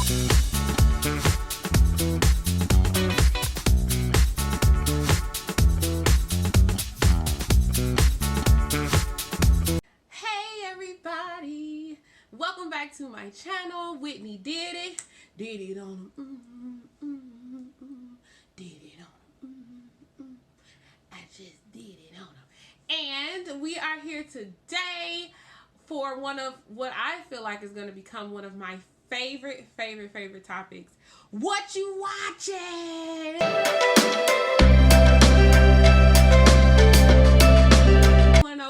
Welcome back to my channel. Whitney did it. Did it on did it on I just did it on them. And we are here today for one of what I feel like is going to become one of my favorite topics. What you watching?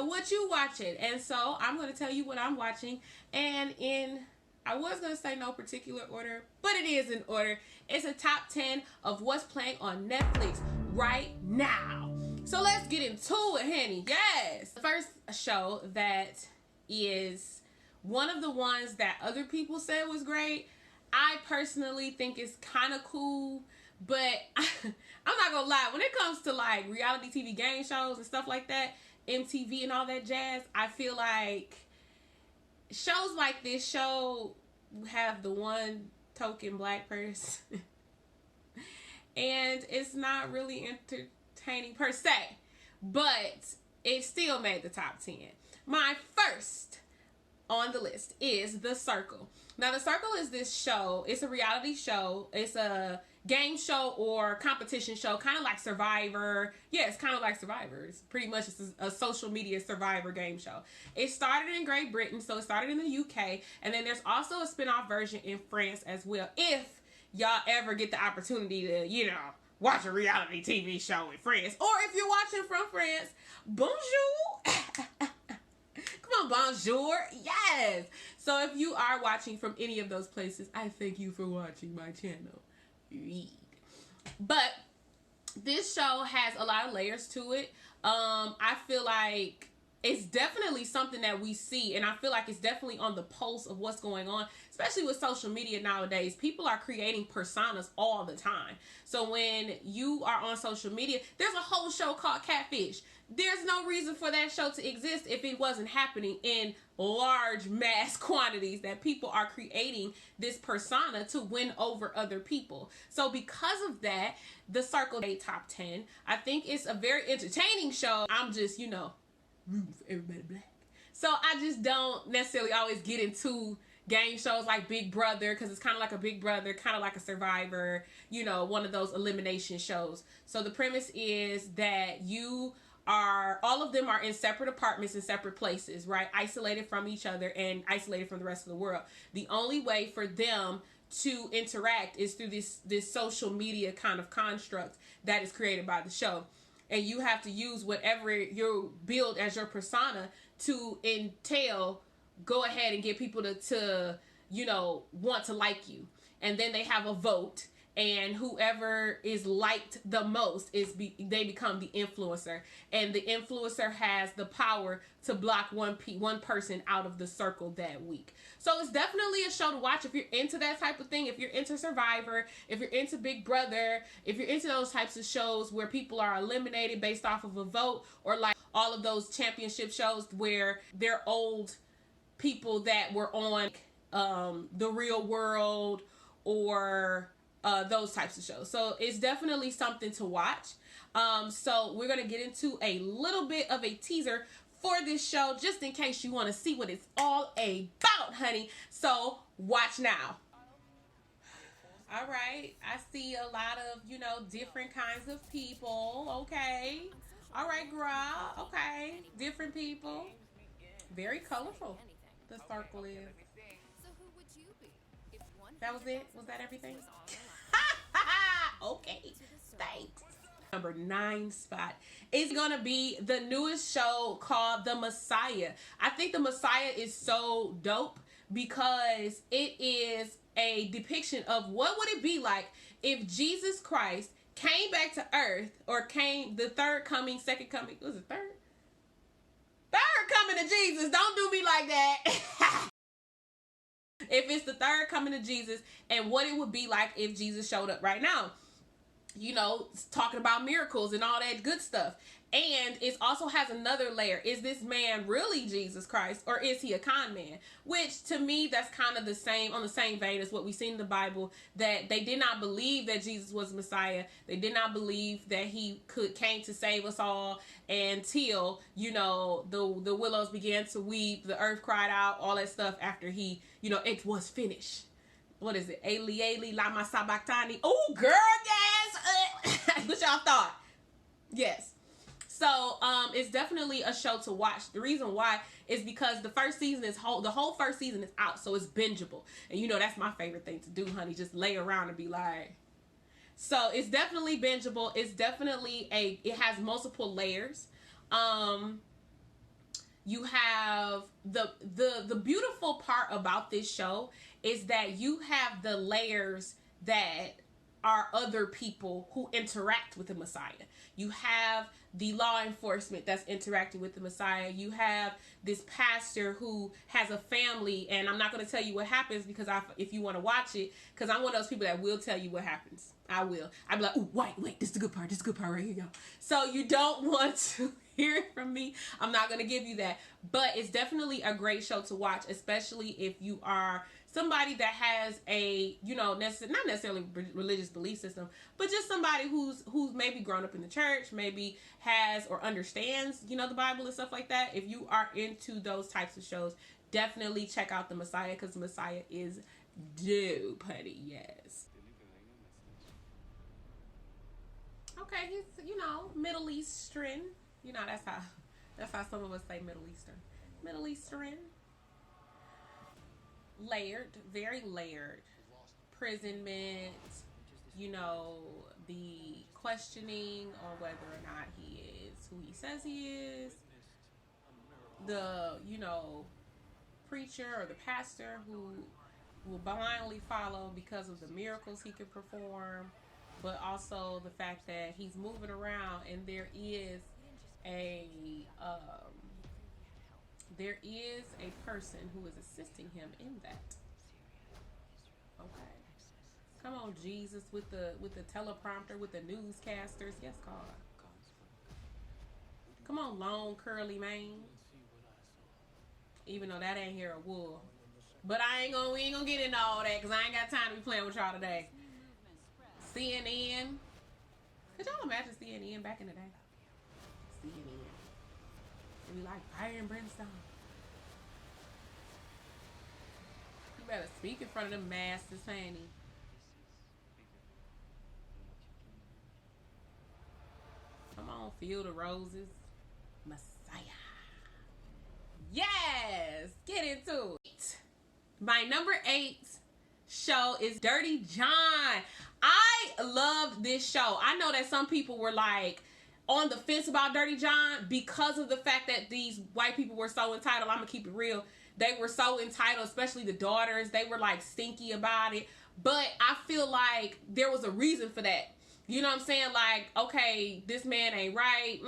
What you watching? And so I'm going to tell you what I'm watching, and I was going to say no particular order, but it is in order. It's a top 10 of what's playing on Netflix right now. So let's get into it, honey. Yes. The first show that is one of the ones that other people said was great. I personally think it's kind of cool, but I'm not going to lie. When it comes to like reality TV game shows and stuff like that, MTV and all that jazz, I feel like shows like this show have the one token black person and it's not really entertaining per se, but it still made the top 10. My first on the list is The Circle. Now, The Circle is this show. It's a reality show. It's a game show or competition show, kind of like Survivor. Yeah, it's kind of like Survivor. It's pretty much a social media Survivor game show. It started in Great Britain, so it started in the UK, and then there's also a spin-off version in France as well, if y'all ever get the opportunity to, watch a reality TV show in France. Or if you're watching from France, bonjour! Come on, bonjour. Yes. So if you are watching from any of those places, I thank you for watching my channel. But this show has a lot of layers to it. I feel like it's definitely something that we see, and I feel like it's definitely on the pulse of what's going on, especially with social media nowadays. People are creating personas all the time. So when you are on social media, there's a whole show called Catfish. There's no reason for that show to exist if it wasn't happening in large mass quantities, that people are creating this persona to win over other people. So because of that, The Circle made top 10. I think it's a very entertaining show. I'm just, rooting for everybody black. So I just don't necessarily always get into game shows like Big Brother, because it's kind of like a Big Brother, kind of like a Survivor, one of those elimination shows. So the premise is that all of them are in separate apartments in separate places, right? Isolated from each other and isolated from the rest of the world. The only way for them to interact is through this social media kind of construct that is created by the show. And you have to use whatever you build as your persona to go ahead and get people to want to like you. And then they have a vote, and whoever is liked the most they become the influencer, and the influencer has the power to block one person out of the circle that week. So it's definitely a show to watch if you're into that type of thing. If you're into Survivor, if you're into Big Brother, if you're into those types of shows where people are eliminated based off of a vote, or like all of those championship shows where they're old people that were on The Real World or those types of shows. So it's definitely something to watch. So we're going to get into a little bit of a teaser for this show, just in case you want to see what it's all about, honey. So watch now. All right. I see a lot of, different kinds of people. Okay. All right, girl. Okay. Different people. Very colorful. The Circle is. That was it? Was that everything? Okay, thanks. Number 9 spot is gonna be the newest show called The Messiah. I think The Messiah is so dope because it is a depiction of what would it be like if Jesus Christ came back to earth, or came the third coming, second coming. Was it third coming to Jesus? Don't do me like that. If it's the third coming to Jesus, and what it would be like if Jesus showed up right now. you know, talking about miracles and all that good stuff. And it also has another layer. Is this man really Jesus Christ, or is he a con man? Which, to me, that's kind of the same, on the same vein as what we see in the Bible, that they did not believe that Jesus was Messiah. They did not believe that he came to save us all until, you know, the willows began to weep, the earth cried out, all that stuff after he, you know, it was finished. What is it? Eli, Eli, lama sabachthani. Oh, girl, yes. What y'all thought? Yes. So, it's definitely a show to watch. The reason why is because the first season is the whole first season is out, so it's bingeable. And you know that's my favorite thing to do, honey. Just lay around and be like. So it's definitely bingeable. It's definitely it has multiple layers. You have the beautiful part about this show is that you have the layers that are other people who interact with the Messiah. You have the law enforcement that's interacting with the Messiah. You have this pastor who has a family, and I'm not going to tell you what happens because if you want to watch it, because I'm one of those people that will tell you what happens. I will. I'll be like, oh, wait, this is the good part. This is the good part right here, y'all. So you don't want to hear it from me. I'm not going to give you that. But it's definitely a great show to watch, especially if you are somebody that has a, you know, not necessarily religious belief system, but just somebody who's maybe grown up in the church, maybe has or understands, you know, the Bible and stuff like that. If you are into those types of shows, definitely check out the Messiah, because the Messiah is dope, honey. Yes. Okay, he's, you know, Middle Eastern. You know, that's how some of us say Middle Eastern. Middle Eastern. Layered, very layered. Imprisonment, you know, the questioning on whether or not he is who he says he is. The, you know, preacher or the pastor who will blindly follow because of the miracles he can perform, but also the fact that he's moving around and there is a person who is assisting him in that. Okay. Come on, Jesus, with the teleprompter, with the newscasters. Yes, God. Come on, long curly mane. Even though that ain't hair or wool. But we ain't gonna get into all that because I ain't got time to be playing with y'all today. CNN. Could y'all imagine CNN back in the day? CNN. It'd be like fire and brimstone. You better speak in front of them masters, honey. Come on, feel the roses. Messiah. Yes! Get into it. My number 8 show is Dirty John. I loved this show. I know that some people were like on the fence about Dirty John because of the fact that these white people were so entitled. I'm gonna keep it real. They were so entitled, especially the daughters. They were like stinky about it. But I feel like there was a reason for that. You know what I'm saying? Like, okay, this man ain't right.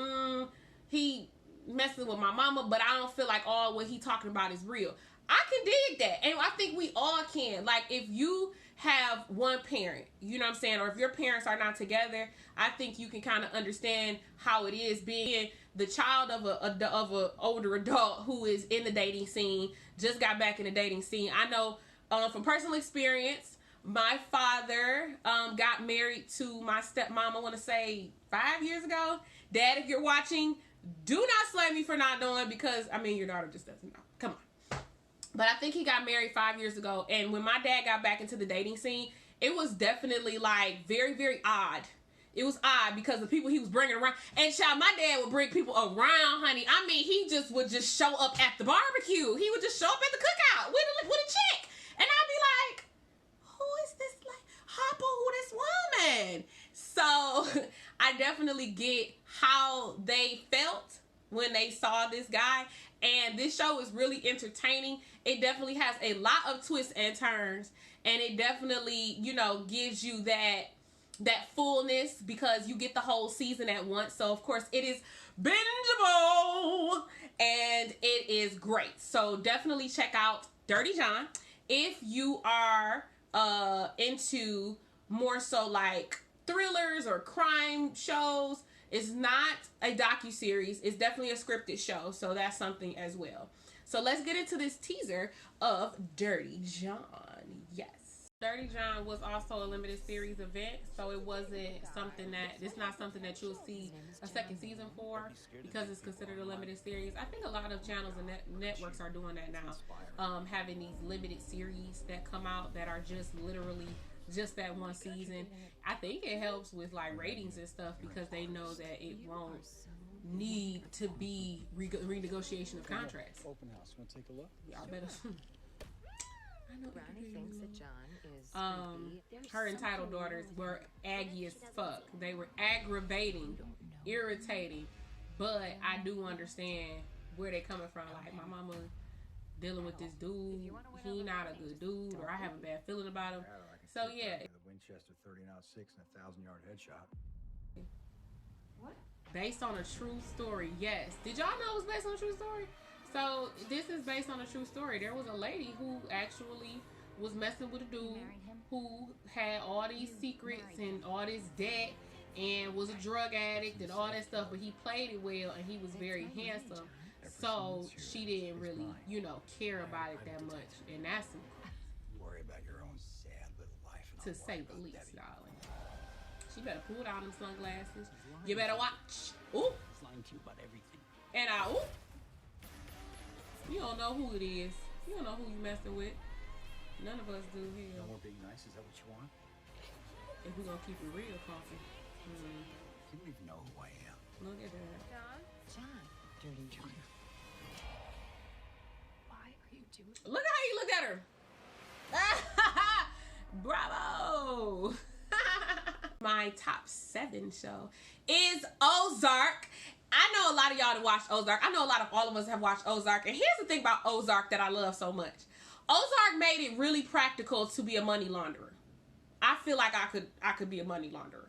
He messing with my mama, but I don't feel like all what he talking about is real. I can dig that. And I think we all can. Like, if you have one parent, you know what I'm saying, or if your parents are not together, I think you can kind of understand how it is being the child of a older adult who is in the dating scene, just got back in the dating scene. I know from personal experience, my father got married to my stepmom, I want to say 5 years ago. Dad, if you're watching, do not slay me for not knowing, because, I mean, your daughter just doesn't know. Come on. But I think he got married 5 years ago. And when my dad got back into the dating scene, it was definitely like very, very odd. It was odd because the people he was bringing around. And child, my dad would bring people around, honey. I mean, he just would just show up at the barbecue. He would just show up at the cookout with a chick. And I'd be like, who is this, like, Hopper, who this woman? So I definitely get how they felt when they saw this guy. And this show is really entertaining. It definitely has a lot of twists and turns. And it definitely, you know, gives you that fullness because you get the whole season at once. So, of course, it is bingeable. And it is great. So, definitely check out Dirty John. If you are into more so like thrillers or crime shows. It's not a docuseries. It's definitely a scripted show. So that's something as well. So let's get into this teaser of Dirty John. Yes. Dirty John was also a limited series event, so it wasn't something that, it's not something that you'll see a second season for because it's considered a limited series. I think a lot of channels and networks are doing that now, having these limited series that come out that are just literally just that one season. I think it helps with like ratings and stuff because they know that it won't need to be renegotiation of contracts. Open house. Want to take a look? Y'all better. I know Brownie thinks that John is her entitled daughters were aggy as fuck. They were aggravating, irritating, but I do understand where they coming from. Like, my mama dealing with this dude, he not a good dude, or I have a bad feeling about him. So yeah. The Winchester 30-06 and a 1,000-yard headshot. What? Based on a true story, yes. Did y'all know it was based on a true story? So this is based on a true story. There was a lady who actually was messing with a dude who had all these secrets and all this debt and was a drug addict and all that stuff, but he played it well and he was very handsome. So she didn't really, you know, care about it that much. And that's Worry about your own sad little life. to say the least, darling. She better pull down them sunglasses. You better watch. Ooh. He's lying to you about everything. And ooh. You don't know who it is. You don't know who you messing with. None of us do here. No more being nice? Is that what you want? If we're gonna keep it real, coffee. You don't even know who I am. Look at that. John. Dirty John. Why are you doing? Look how you look at her. Bravo. My top 7 show is Ozark. I know a lot of y'all that watch Ozark. I know a lot of all of us have watched Ozark. And here's the thing about Ozark that I love so much. Ozark made it really practical to be a money launderer. I feel like I could be a money launderer.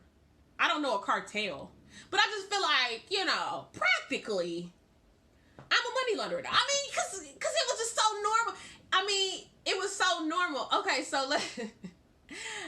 I don't know a cartel, but I just feel like, you know, practically, I'm a money launderer. I mean, cause it was just so normal. I mean, it was so normal. Okay, so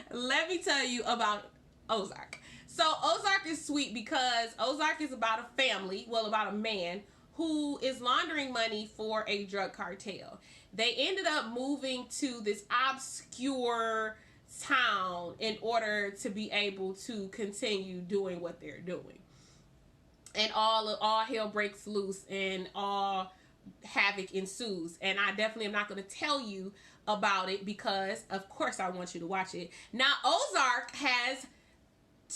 let me tell you about Ozark. So Ozark is sweet because Ozark is about a family, well, about a man who is laundering money for a drug cartel. They ended up moving to this obscure town in order to be able to continue doing what they're doing. And all hell breaks loose and all havoc ensues. And I definitely am not going to tell you about it because, of course, I want you to watch it. Now, Ozark has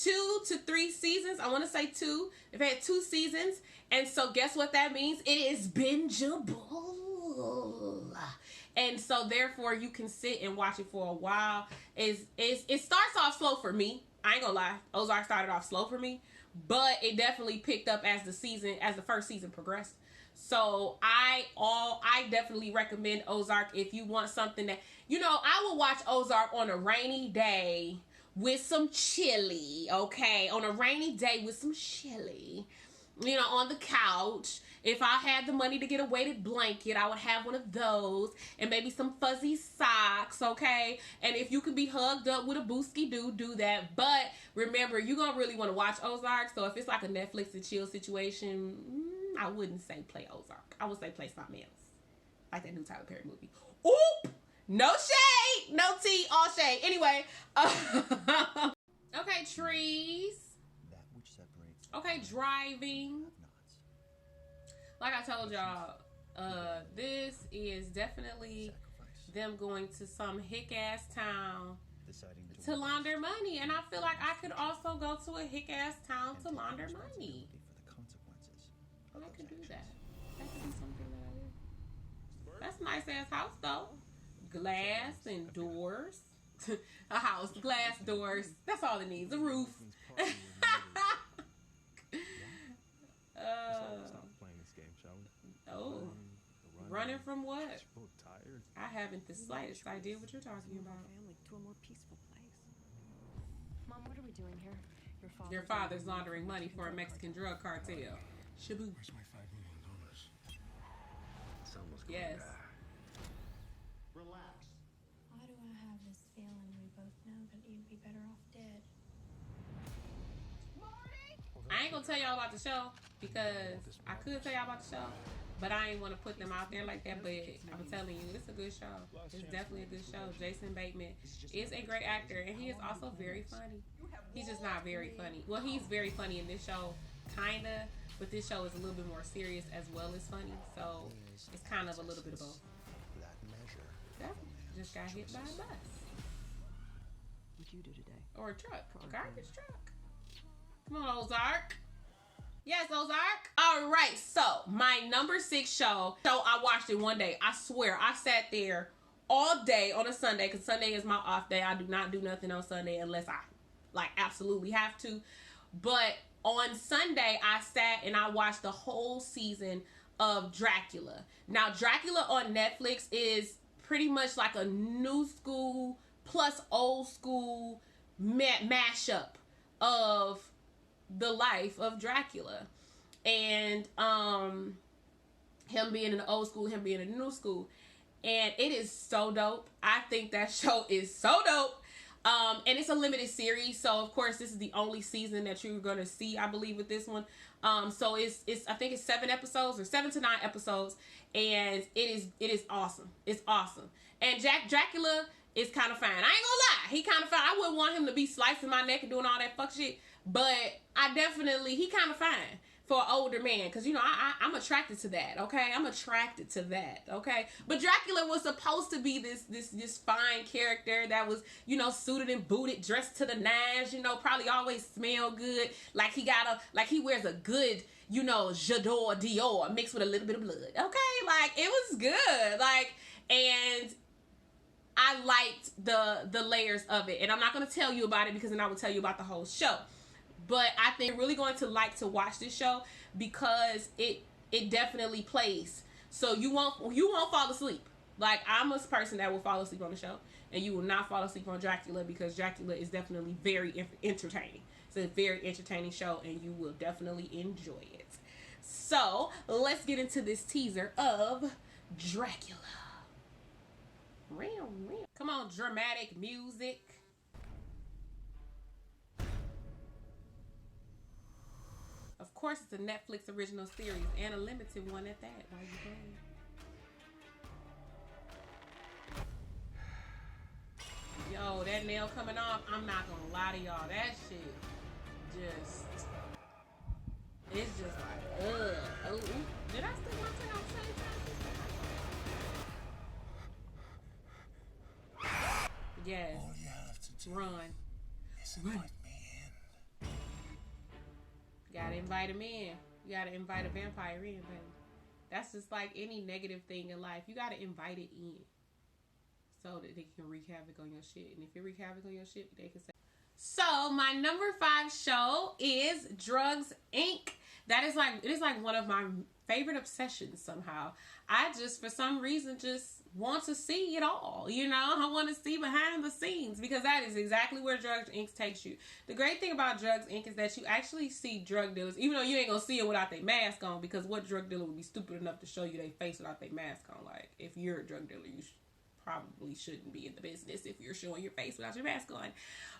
2 to 3 seasons. I want to say 2. They've had 2 seasons. And so guess what that means? It is bingeable. And so therefore you can sit and watch it for a while. It starts off slow for me. I ain't gonna lie. Ozark started off slow for me, but it definitely picked up as the first season progressed. So I definitely recommend Ozark if you want something that, you know, I will watch Ozark on a rainy day with some chili, okay? On a rainy day with some chili, you know, on the couch. If I had the money to get a weighted blanket, I would have one of those and maybe some fuzzy socks, okay? And if you could be hugged up with a boosky do that. But remember, you're going to really want to watch Ozark. So if it's like a Netflix and chill situation, I wouldn't say play Ozark. I would say play something else. Like that new Tyler Perry movie. Oop! No shade! No tea, all shade. Anyway. Okay, trees. That which separates. Okay, driving. Like I told y'all, this is definitely them going to some hick-ass town to launder money. And I feel like I could also go to a hick-ass town to launder money. I could do that. That could be something that I do. That's a nice-ass house, though. Glass and doors. A house, glass, doors. That's all it needs. A roof. Oh, running from what? I haven't the slightest idea what you're talking about. To a more peaceful place. Mom, what are we doing here? Your father's laundering money for a Mexican drug cartel. Shabu. Where's my $5 million? Someone's going Yes. Relax. Why do I have this feeling we both know that you'd be better off dead? I ain't gonna tell y'all about the show because I could tell y'all about the show, but I ain't want to put them out there like that. But I'm telling you, it's a good show. It's definitely a good show. Jason Bateman is a great actor, and he is also very funny. He's just not very funny. Well, he's very funny in this show, kinda, but this show is a little bit more serious as well as funny. So it's kind of a little bit of both. Yeah, just got hit by a bus. What'd you do today? Or a truck. A garbage truck. Come on, Ozark. Yes, Ozark. All right, so my number 6 show. So I watched it one day. I swear, I sat there all day on a Sunday because Sunday is my off day. I do not do nothing on Sunday unless I absolutely have to. But on Sunday, I sat and I watched the whole season of Dracula. Now, Dracula on Netflix is pretty much like a new school plus old school mashup of the life of Dracula, and him being in the old school, him being in the new school, and it is so dope. I think that show is so dope. And it's a limited series, so of course this is the only season that you're gonna see, I believe, with this one. So it's I think it's 7 episodes or 7 to 9 episodes, and it is awesome. It's awesome. And Dracula is kind of fine. I ain't gonna lie, he kind of fine. I wouldn't want him to be slicing my neck and doing all that fuck shit, but he kind of fine for an older man, because, you know, I'm attracted to that, okay? I'm attracted to that, okay? But Dracula was supposed to be this fine character that was, you know, suited and booted, dressed to the nines, you know, probably always smell good, like he wears a good, you know, J'adore Dior mixed with a little bit of blood, okay? Like, it was good, like, and I liked the layers of it, and I'm not going to tell you about it because then I will tell you about the whole show. But I think you're really going to like to watch this show because it definitely plays. So you won't fall asleep. Like, I'm a person that will fall asleep on the show, and you will not fall asleep on Dracula because Dracula is definitely very entertaining. It's a very entertaining show, and you will definitely enjoy it. So let's get into this teaser of Dracula. Come on, dramatic music. Of course, it's a Netflix original series and a limited one at that. Why you playing? Yo, that nail coming off, I'm not gonna lie to y'all. That shit it's just like, ugh. Oh, did I still want to say on the same time? Yes. All you have to do Run. is invite me in. You gotta invite him in. You gotta invite a vampire in, baby. That's just like any negative thing in life. You gotta invite it in so that they can wreak havoc on your shit. And if it wreak havoc on your shit, they can say. So my number 5 show is Drugs Inc. It is like one of my favorite obsessions somehow. I just, for some reason, just want to see it all. You know, I want to see behind the scenes because that is exactly where Drugs Inc. takes you. The great thing about Drugs Inc. is that you actually see drug dealers, even though you ain't gonna see it without their mask on, because what drug dealer would be stupid enough to show you their face without their mask on? Like, if you're a drug dealer, you probably shouldn't be in the business if you're showing your face without your mask on.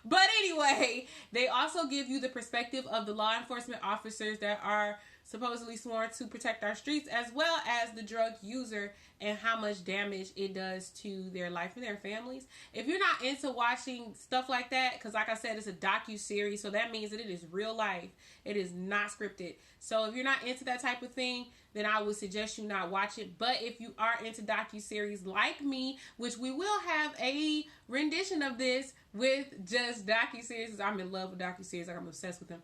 But anyway, they also give you the perspective of the law enforcement officers that are supposedly sworn to protect our streets, as well as the drug user and how much damage it does to their life and their families. If you're not into watching stuff like that, because like I said, it's a docu-series, so that means that it is real life. It is not scripted. So if you're not into that type of thing, then I would suggest you not watch it. But if you are into docu-series like me, which we will have a rendition of this with just docu-series, I'm in love with docu-series, like I'm obsessed with them.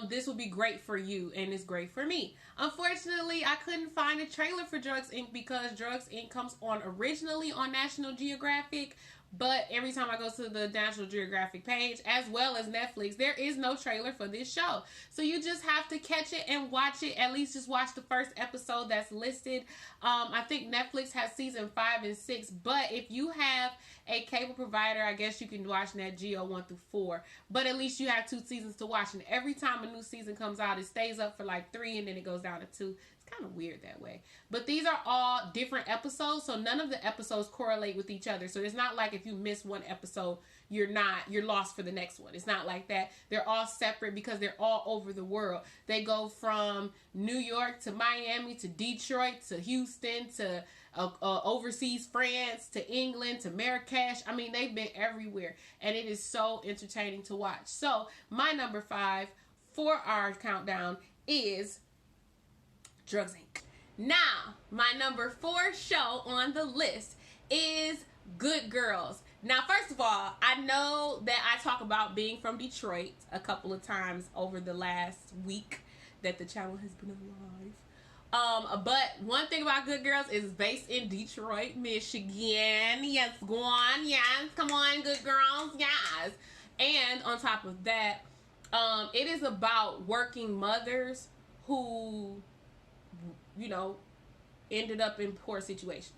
This will be great for you, and it's great for me. Unfortunately, I couldn't find a trailer for Drugs Inc. because Drugs Inc. comes on originally on National Geographic, but every time I go to the National Geographic page, as well as Netflix, there is no trailer for this show. So you just have to catch it and watch it. At least just watch the first episode that's listed. I think Netflix has season 5 and 6, but if you have a cable provider, I guess you can watch Nat Geo 1 through 4, but at least you have 2 seasons to watch, and every time a new season comes out, it stays up for like 3 and then it goes down to 2. It's kind of weird that way. But these are all different episodes, so none of the episodes correlate with each other. So it's not like if you miss one episode, you're lost for the next one. It's not like that. They're all separate because they're all over the world. They go from New York to Miami to Detroit to Houston to overseas France to England to Marrakesh. I mean, they've been everywhere, and it is so entertaining to watch. So my number 5 for our countdown is Drugs Inc. Now, my number 4 show on the list is Good Girls. Now, first of all, I know that I talk about being from Detroit a couple of times over the last week that the channel has been alive. But one thing about Good Girls is it's based in Detroit, Michigan. Yes, go on. Yes, come on, Good Girls. Yes. And on top of that, it is about working mothers who, you know, ended up in poor situations.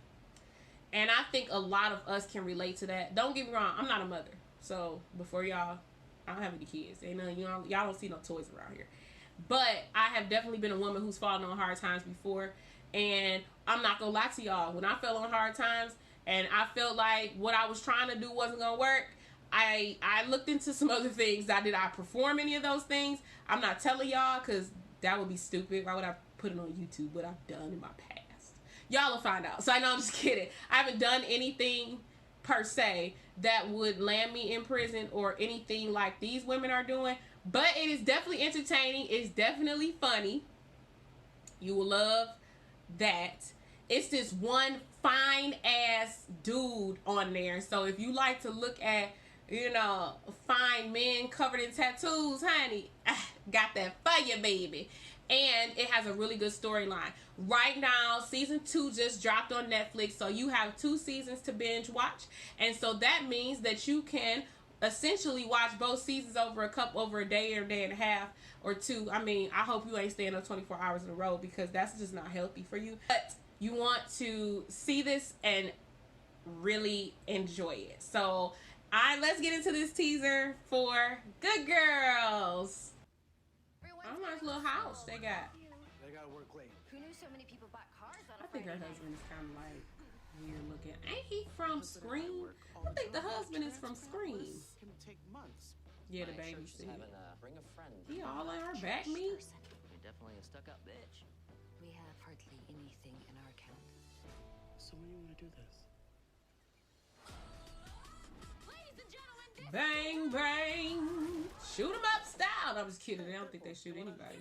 And I think a lot of us can relate to that. Don't get me wrong, I'm not a mother. So before y'all, I don't have any kids. Ain't none, y'all don't see no toys around here. But I have definitely been a woman who's fallen on hard times before. And I'm not gonna lie to y'all, when I fell on hard times and I felt like what I was trying to do wasn't gonna work, I looked into some other things. Did I perform any of those things? I'm not telling y'all because that would be stupid. Why would I put it on YouTube? What I've done in my past. Y'all will find out. So I know I'm just kidding. I haven't done anything per se that would land me in prison or anything like these women are doing. But it is definitely entertaining. It's definitely funny. You will love that. It's this one fine ass dude on there. So if you like to look at, you know, fine men covered in tattoos, honey, got that for you, baby. And it has a really good storyline. Right now, season 2 just dropped on Netflix, so you have 2 seasons to binge watch. And so that means that you can essentially watch both seasons over a day or day and a half or 2. I mean, I hope you ain't staying up 24 hours in a row because that's just not healthy for you. But you want to see this and really enjoy it. So, let's get into this teaser for Good Girls. Oh, nice little house they got. They gotta work late. Who knew so many people bought cars on I think her husband is kind of like weird looking. Ain't he from Scream? I think the husband is from Scream. Can take months. Yeah, the babysitter. Bring a friend. He all in her back me. You're definitely a stuck-up bitch. We have hardly anything in our account. So when do you want to do this? Ladies and gentlemen, this Bang, bang. Shoot 'em up style. I'm just kidding. I don't think they shoot anybody.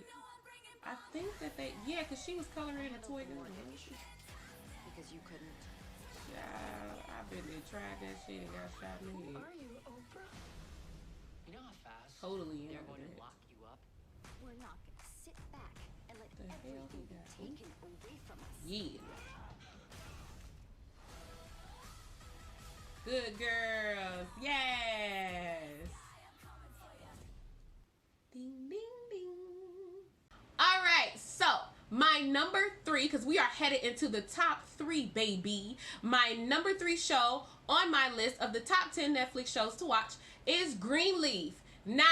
I think that yeah, because she was coloring a toy gun. because you couldn't. Yeah, I've been there, tried that shit and got shot in the head. Are you over? You know how fast Totally they're in going on to that. lock you up? We're not gonna sit back and let The hell everything he be got? taken away from us. Yeah. Good girls. Yes. Ding, ding, ding. All right. So, my number 3, because we are headed into the top 3, baby. My number 3 show on my list of the top 10 Netflix shows to watch is Greenleaf. Now,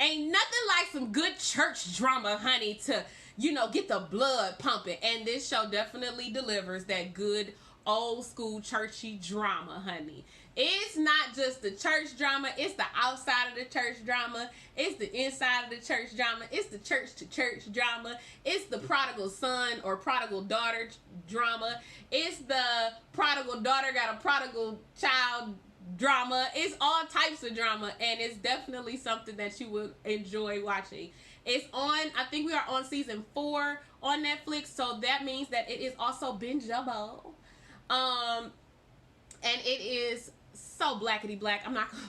ain't nothing like some good church drama, honey, to, you know, get the blood pumping. And this show definitely delivers that good old school churchy drama, honey. It's not just the church drama, it's the outside of the church drama, it's the inside of the church drama, it's the church to church drama, it's the prodigal son or prodigal daughter drama, it's the prodigal daughter got a prodigal child drama. It's all types of drama, and it's definitely something that you would enjoy watching. It's on, I think we are on season 4 on Netflix, so that means that it is also bingeable. And it is so blackety black. I'm not gonna lie.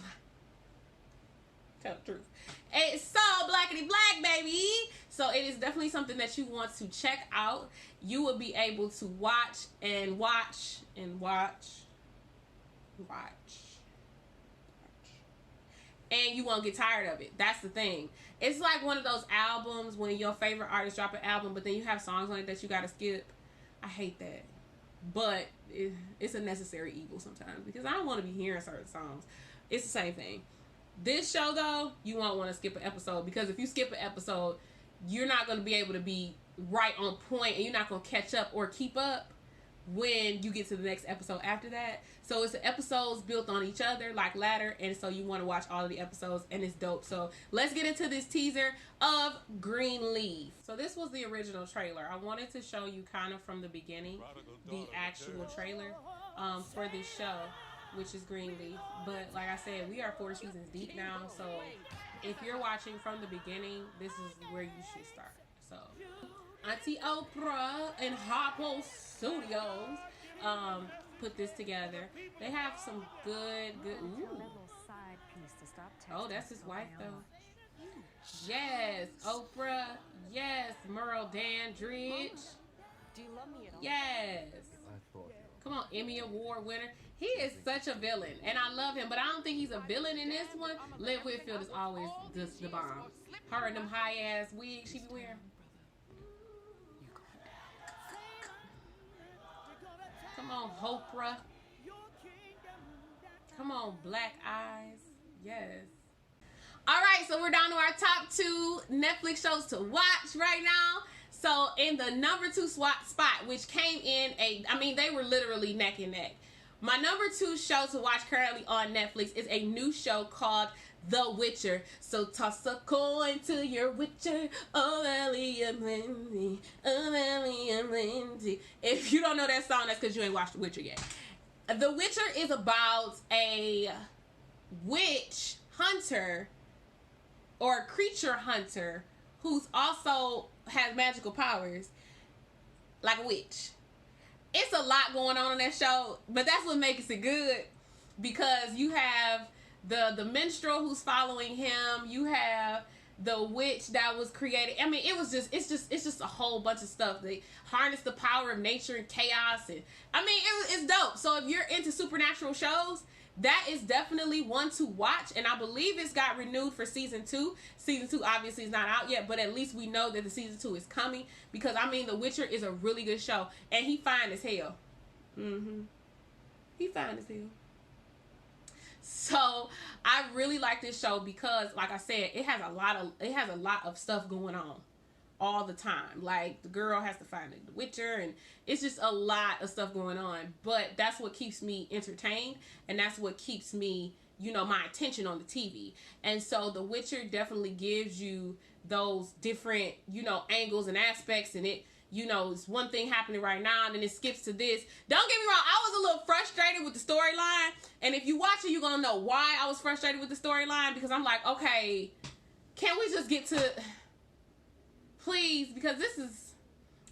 Tell the truth. It's so blackety black, baby. So it is definitely something that you want to check out. You will be able to watch and watch and watch. And you won't get tired of it. That's the thing. It's like one of those albums when your favorite artist drop an album, but then you have songs on it that you gotta skip. I hate that. But it's a necessary evil sometimes because I don't want to be hearing certain songs. It's the same thing. This show, though, you won't want to skip an episode because if you skip an episode, you're not going to be able to be right on point, and you're not going to catch up or keep up when you get to the next episode after that. So it's the episodes built on each other like ladder, and so you want to watch all of the episodes, and it's dope. So let's get into this teaser of Greenleaf. So this was the original trailer. I wanted to show you kind of from the beginning the actual trailer for this show, which is Greenleaf. But like I said, we are 4 seasons deep now, so if you're watching from the beginning, this is where you should start. So Auntie Oprah and Harpo Studios put this together. They have some good. Ooh. Oh, that's his wife though. Yes, Oprah. Yes, Merle Dandridge. Do you love me at all? Yes. Come on, Emmy Award winner. He is such a villain, and I love him, but I don't think he's a villain in this one. Liv Whitfield is always just the bomb. Her and them high-ass wigs she be wearing. Come on, Oprah. Come on, Black Eyes. Yes. All right, so we're down to our top 2 Netflix shows to watch right now. So in the number 2 spot, which came in they were literally neck and neck. My number 2 show to watch currently on Netflix is a new show called The Witcher. So toss a coin to your Witcher. Oh, Ellie and Lindsay. Oh, Ellie and Lindsay. If you don't know that song, that's because you ain't watched The Witcher yet. The Witcher is about a witch hunter or a creature hunter who's also has magical powers like a witch. It's a lot going on in that show, but that's what makes it good, because you have the minstrel who's following him, you have the witch that was created. I mean, it's just a whole bunch of stuff. They harness the power of nature and chaos, and I mean, it's dope. So if you're into supernatural shows, that is definitely one to watch, and I believe it's got renewed for season 2. Season 2 obviously is not out yet, but at least we know that the season 2 is coming, because I mean, The Witcher is a really good show, and he fine as hell. He fine as hell. So I really like this show because, like I said, it has a lot of stuff going on all the time. Like, the girl has to find the Witcher, and it's just a lot of stuff going on. But that's what keeps me entertained, and that's what keeps me, my attention on the TV. And so The Witcher definitely gives you those different, angles and aspects, and it, it's one thing happening right now, and then it skips to this. Don't get me wrong, I was a little frustrated with the storyline, and if you watch it, you're gonna know why I was frustrated with the storyline, because I'm like, okay, can we just get to... Please, because this is...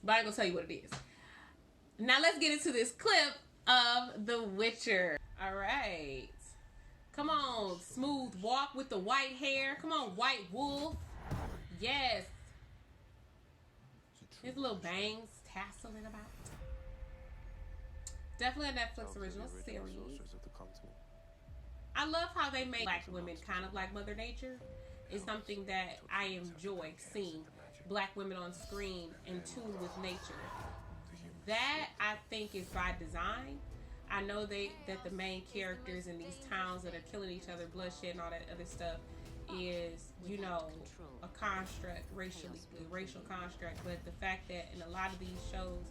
But I ain't gonna tell you what it is. Now let's get into this clip of The Witcher. All right. Come on, smooth walk with the white hair. Come on, white wolf. Yes. His little bangs tasseling about. Definitely a Netflix original series. I love how they make black women kind of like Mother Nature. It's something that I enjoy seeing. Black women on screen in tune with nature. That, I think, is by design. I know that the main characters in these towns that are killing each other, bloodshed and all that other stuff, is, a construct, racial construct. But the fact that in a lot of these shows,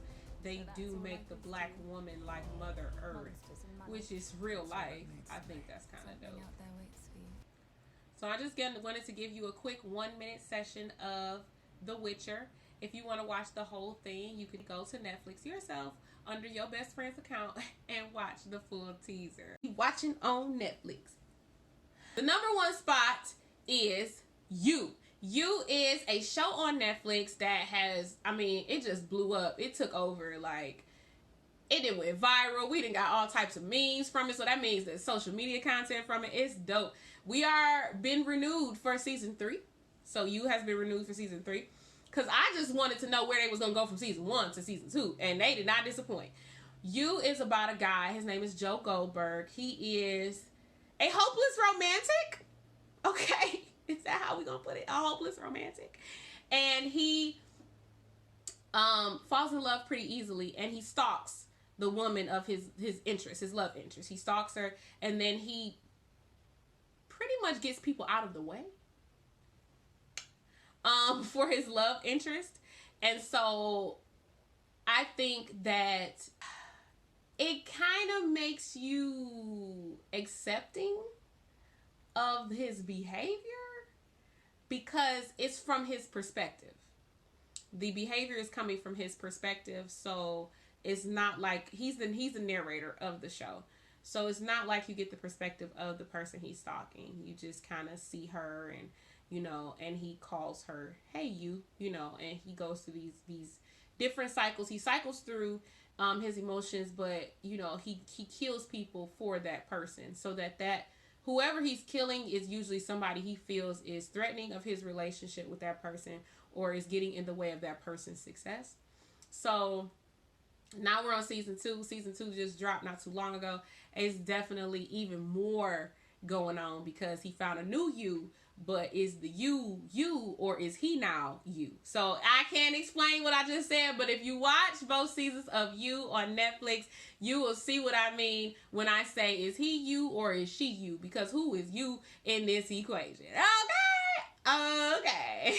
they do make the black woman like Mother Earth, which is real life. I think that's kind of dope. So I just wanted to give you a quick 1-minute session of The Witcher. If you want to watch the whole thing, you could go to Netflix yourself under your best friend's account and watch the full teaser. Watching on Netflix. The number 1 spot is You. You is a show on Netflix that has, it just blew up. It took over, it went viral. We done got all types of memes from it, so that means that social media content from it is dope. We are been renewed for season 3. So You has been renewed for season 3. Because I just wanted to know where they was going to go from season 1 to season 2. And they did not disappoint. You is about a guy. His name is Joe Goldberg. He is a hopeless romantic. Okay. Is that how we going to put it? A hopeless romantic. And he falls in love pretty easily. And he stalks the woman of his interest, his love interest. He stalks her. And then he pretty much gets people out of the way. for his love interest. And so I think that it kind of makes you accepting of his behavior because it's from his perspective. The behavior is coming from his perspective, so it's not like he's the narrator of the show. So it's not like you get the perspective of the person he's stalking. You just kind of see her and, you know, and he calls her, hey, you know, and he goes through these different cycles. He cycles through his emotions, but, you know, he kills people for that person so that whoever he's killing is usually somebody he feels is threatening of his relationship with that person or is getting in the way of that person's success. So now we're on season 2. Season 2 just dropped not too long ago. It's definitely even more going on because he found a new you, but is the you or is he now you? So I can't explain what I just said, but if you watch both seasons of You on Netflix, you will see what I mean when I say, is he you or is she you? Because who is you in this equation? Okay.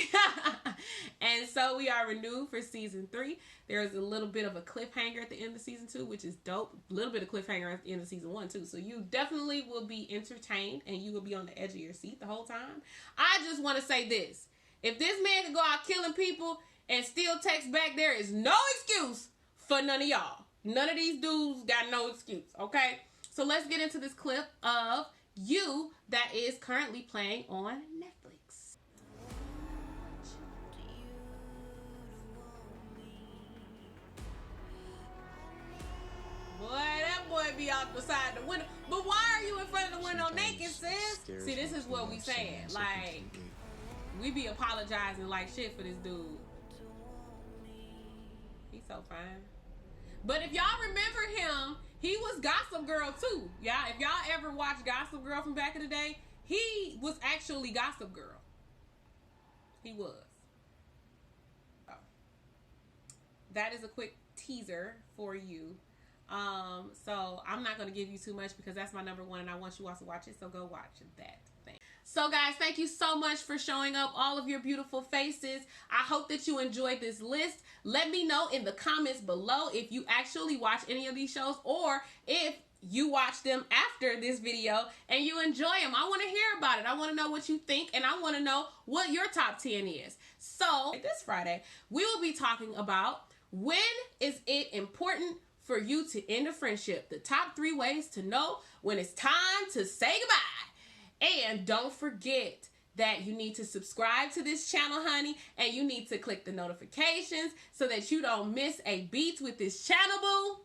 And so we are renewed for season 3. There's a little bit of a cliffhanger at the end of season 2, which is dope. A little bit of cliffhanger at the end of season 1 too. So you definitely will be entertained and you will be on the edge of your seat the whole time. I just want to say this. If this man can go out killing people and still text back, there is no excuse for none of y'all. None of these dudes got no excuse, okay? So let's get into this clip of You that is currently playing on Netflix. Boy, that boy be out beside the window. But why are you in front of the window naked, sis? See, this is what we saying. Like, we be apologizing like shit for this dude. He's so fine. But if y'all remember him, he was Gossip Girl too. Yeah, if y'all ever watched Gossip Girl from back in the day, he was actually Gossip Girl. He was. Oh. That is a quick teaser for You. So I'm not going to give you too much because that's my number 1 and I want you all to watch it. So go watch that thing. So guys, thank you so much for showing up, all of your beautiful faces. I hope that you enjoyed this list. Let me know in the comments below if you actually watch any of these shows or if you watch them after this video and you enjoy them. I want to hear about it. I want to know what you think and I want to know what your top 10 is. So this Friday, we will be talking about when is it important for you to end a friendship. The top 3 ways to know when it's time to say goodbye. And don't forget that you need to subscribe to this channel, honey, and you need to click the notifications so that you don't miss a beat with this channel, boo.